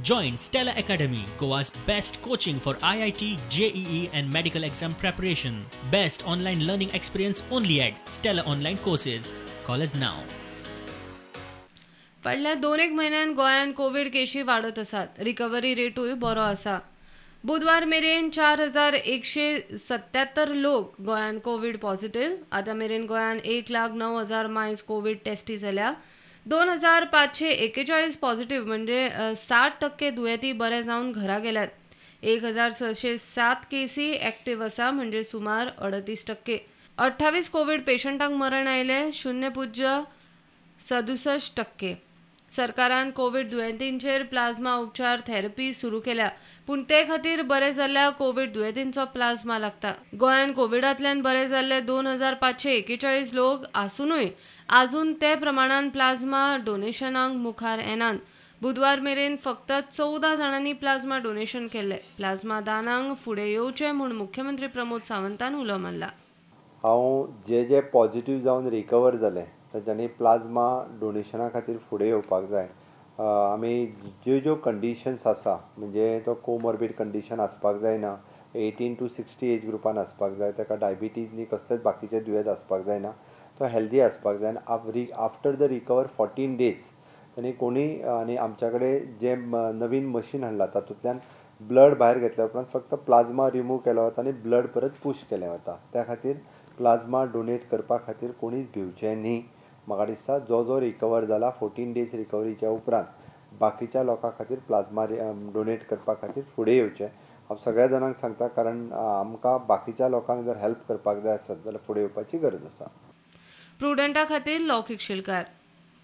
Join Stella Academy, Goa's best coaching for IIT, JEE and medical exam preparation. Best online learning experience only at Stella Online Courses. Call us now. फाटल्या 2-1 म्हयन्यान गोंयान Covid Keshi वाडत आसात. Recovery रेटूय बरो आसा. बुधवार मेरेन 4177 लोक गोंयान कोविड पॉझिटिव्ह. आतां मेरेन गोंयान 1,09,000 मायज कोविड टेस्टी जाल्या. 2,541 पॉझिटिव्ह म्हणजे 60% दुयेंती बरे जावन घरा गेल्यात. 1,607 केसी ॲक्टिव्ह आसा म्हणजे सुमार 38%. 28 कोविड पेशंटांक मरण आयले 0.67%. सरकारान कोविड दुयेंतींचेर प्लाझ्मा उपचार थेरपी सुरू केल्या, पूण ते खातीर बरे जाल्ल्या कोविड दुयेंतींचो प्लाझ्मा लागता. गोंयान कोविडांतल्यान बरे जाल्ले 2,541 लोक आसूनय आजून ते प्रमाणान प्लाझ्मा डोनेशनाक मुखार येनात. बुधवार मेरेन फक्त 14 जाणांनी प्लाझ्मा डोनेशन केले. प्लाझ्मा दानांक फुडें येवचें म्हूण मुख्यमंत्री प्रमोद सावंतान उलो मारला. हांव जे पॉझिटिव्ह जावन रिकवर जाले तांच्यांनी प्लाझ्मा डोनेशना खातीर फुडें येवपाक जाय. आमी ज्यो कंडिशन्स आसा म्हणजे तो कोमॉर्बीड कंडिशन आसपाक जायना, 18 to 60 एज ग्रुपान आसपाक जाय, ताका डायबिटीज नी कसलेच बाकीचे दुयेंत आसपाक जायना, तो हेल्दी आसपाक जाय. आनी आफ्टर द रिकवर 14 days तांणी कोणी आनी आमच्या कडेन जे नवीन मशीन हाडला तातूंतल्यान ब्लड भायर घेतल्या उपरांत फक्त प्लाझ्मा रिमूव केलो वता आनी ब्लड परत पुश केलें वता. त्या खातीर प्लाझ्मा डोनेट करपा खातीर कोणीच भिवचें न्ही. म्हाका दिसता जो रिकवर जाला 14 days रिकवरीच्या उपरांत बाकीच्या लोकां खातीर प्लाझ्मा डोनेट करपा खातीर फुडें येवचें हांव सगळ्या जाणांक सांगता. कारण आमकां बाकीच्या लोकांक जर हेल्प करपाक जाय आसत जाल्यार फुडें येवपाची गरज आसा. प्रुडंटा खातीर लौकीक शिलकार.